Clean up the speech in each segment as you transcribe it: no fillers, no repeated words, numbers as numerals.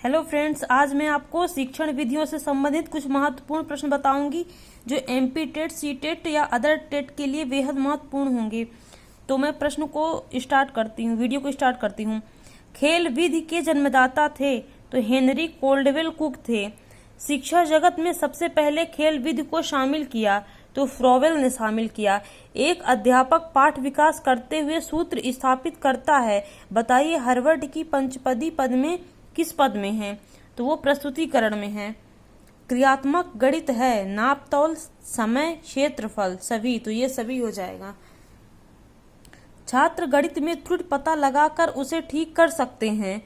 Hello friends, आज मैं आपको शिक्षण विधियों से संबंधित कुछ महत्वपूर्ण प्रश्न बताऊंगी जो एमपी टेट, सी टेट या अदर टेट के लिए बेहद महत्वपूर्ण होंगे। तो मैं प्रश्न को स्टार्ट करती हूँ, वीडियो को स्टार्ट करती हूँ। खेल विधि के जन्मदाता थे तो हेनरी कोल्डवेल कुक थे। शिक्षा जगत में सबसे पहले खेल विधि को शामिल किया तो फ्रोवेल ने शामिल किया। एक अध्यापक पाठ विकास करते हुए सूत्र स्थापित करता है, बताइए हार्वर्ड की पंचपदी पद में किस पद में है? तो वो प्रस्तुतिकरण में है। क्रियात्मक गणित है, नापतोल, समय, क्षेत्रफल, सभी। तो ये सभी हो जाएगा। छात्र गणित में त्रुटि पता लगाकर उसे ठीक कर सकते हैं।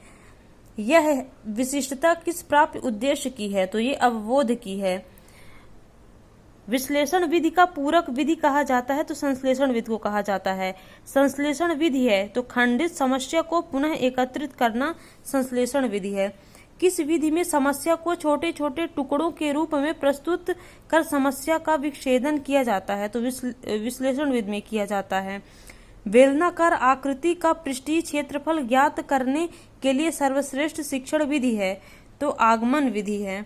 यह विशिष्टता किस प्राप्त उद्देश्य की है? तो ये अवबोध की है। विश्लेषण विधि का पूरक विधि कहा जाता है तो संश्लेषण विधि को कहा जाता है। संश्लेषण विधि है तो खंडित समस्या को पुनः एकत्रित करना संश्लेषण विधि है। किस विधि में समस्या को छोटे छोटे टुकड़ों के रूप में प्रस्तुत कर समस्या का विच्छेदन किया जाता है? तो विश्लेषण विधि में किया जाता है। बेलनाकार आकृति का पृष्ठीय क्षेत्रफल ज्ञात करने के लिए सर्वश्रेष्ठ शिक्षण विधि है तो आगमन विधि है।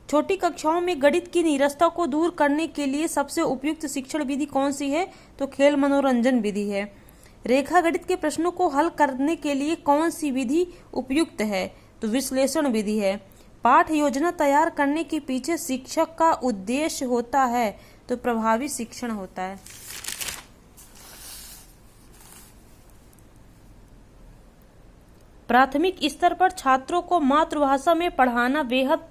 छोटी कक्षाओं में गणित की नीरसता को दूर करने के लिए सबसे उपयुक्त शिक्षण विधि कौन सी है? तो खेल मनोरंजन विधि है। रेखा गणित के प्रश्नों को हल करने के लिए कौन सी विधि उपयुक्त है? तो विश्लेषण विधि है। पाठ योजना तैयार करने के पीछे शिक्षक का उद्देश्य होता है तो प्रभावी शिक्षण होता है। प्राथमिक स्तर पर छात्रों को मातृभाषा में पढ़ाना बेहद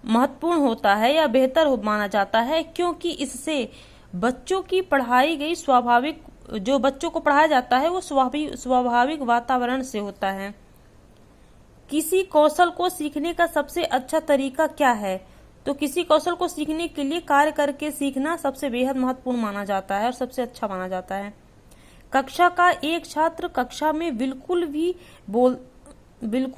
महत्वपूर्ण होता है या बेहतर माना जाता है, क्योंकि इससे बच्चों की पढ़ाई गई जो बच्चों को पढ़ाया जाता है वो स्वाभाविक वातावरण से होता है। किसी कौशल को सीखने का सबसे अच्छा तरीका क्या है? तो किसी कौशल को सीखने के लिए कार्य करके सीखना सबसे बेहद महत्वपूर्ण माना जाता है और सबसे अच्छा माना जाता है। कक्षा का एक छात्र कक्षा में बिल्कुल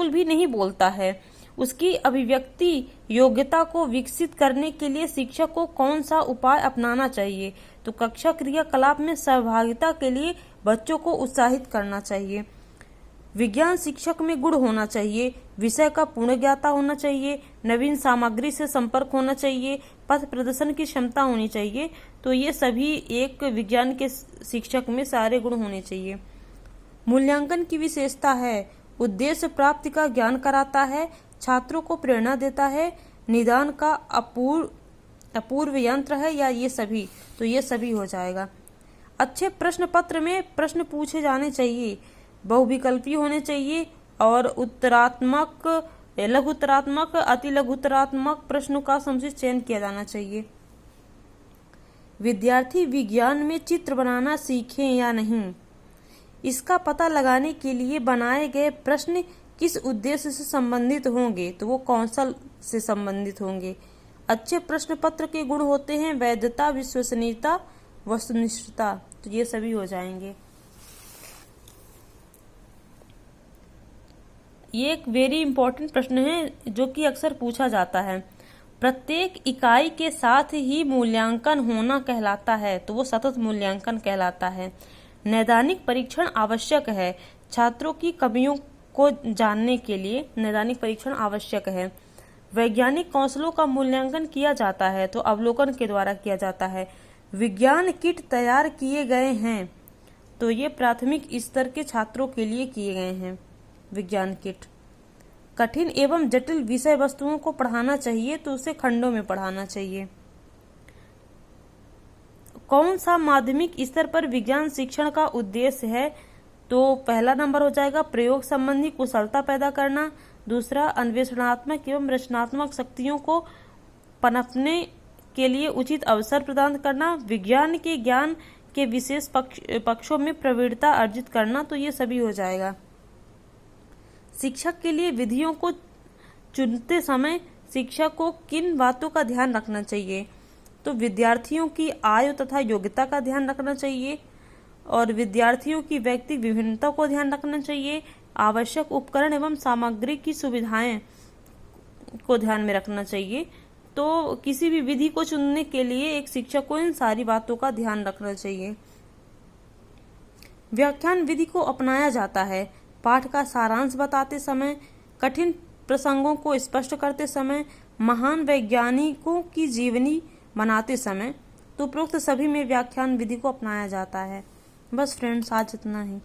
भी नहीं बोलता है। उसकी अभिव्यक्ति योग्यता को विकसित करने के लिए शिक्षक को कौन सा उपाय अपनाना चाहिए? तो कक्षा क्रियाकलाप में सहभागिता के लिए बच्चों को उत्साहित करना चाहिए। विज्ञान शिक्षक में गुण होना चाहिए, विषय का पूर्ण ज्ञाता होना चाहिए, नवीन सामग्री से संपर्क होना चाहिए, पथ प्रदर्शन की क्षमता होनी चाहिए। तो ये सभी एक विज्ञान के शिक्षक में सारे गुण होने चाहिए। मूल्यांकन की विशेषता है, उद्देश्य प्राप्ति का ज्ञान कराता है, छात्रों को प्रेरणा देता है, निदान का अपूर्व यंत्र है, या ये सभी? तो ये सभी हो जाएगा। अच्छे प्रश्न पत्र में प्रश्न पूछे जाने चाहिए, बहुविकल्पी होने चाहिए और उत्तरात्मक, लघुत्तरात्मक, अति लघुत्तरात्मक प्रश्नों का समुचित चयन किया जाना चाहिए। विद्यार्थी विज्ञान में चित्र बनाना सीखें या नहीं, इसका पता लगाने के लिए बनाए गए प्रश्न किस उद्देश्य से संबंधित होंगे? तो वो कौशल से संबंधित होंगे। अच्छे प्रश्न पत्र के गुण होते हैं वैधता, विश्वसनीयता, वस्तुनिष्ठता। तो ये सभी हो जाएंगे। ये एक वेरी इंपॉर्टेंट प्रश्न है जो कि अक्सर पूछा जाता है। प्रत्येक इकाई के साथ ही मूल्यांकन होना कहलाता है तो वो सतत मूल्यांकन कहलाता है। नैदानिक परीक्षण आवश्यक है, छात्रों की कमियों को जानने के लिए नैदानिक परीक्षण आवश्यक है। वैज्ञानिक कौशलों का मूल्यांकन किया जाता है तो अवलोकन के द्वारा किया जाता है। विज्ञान किट तैयार किए गए हैं तो ये प्राथमिक स्तर के छात्रों के लिए किए गए हैं विज्ञान किट। कठिन एवं जटिल विषय वस्तुओं को पढ़ाना चाहिए तो उसे खंडों में पढ़ाना चाहिए। कौन सा माध्यमिक स्तर पर विज्ञान शिक्षण का उद्देश्य है? तो पहला नंबर हो जाएगा प्रयोग संबंधी कुशलता पैदा करना, दूसरा अन्वेषणात्मक एवं रचनात्मक शक्तियों को पनपने के लिए उचित अवसर प्रदान करना, विज्ञान के ज्ञान के विशेष पक्षों में प्रवीणता अर्जित करना। तो ये सभी हो जाएगा। शिक्षक के लिए विधियों को चुनते समय शिक्षक को किन बातों का ध्यान रखना चाहिए? तो विद्यार्थियों की आयु तथा योग्यता का ध्यान रखना चाहिए और विद्यार्थियों की व्यक्तिगत विभिन्नता को ध्यान रखना चाहिए। आवश्यक उपकरण एवं सामग्री की सुविधाएं को ध्यान में रखना चाहिए। तो किसी भी विधि को चुनने के लिए एक शिक्षक को इन सारी बातों का ध्यान रखना चाहिए। व्याख्यान विधि को अपनाया जाता है। पाठ का सारांश बताते समय कठिन प्रसंगों को स्पष्ट करते समय, महान वैज्ञानिकों की जीवनी बनाते समय, तो उपरोक्त सभी में व्याख्यान विधि को अपनाया जाता है। बस फ्रेंड्स, आज इतना ही।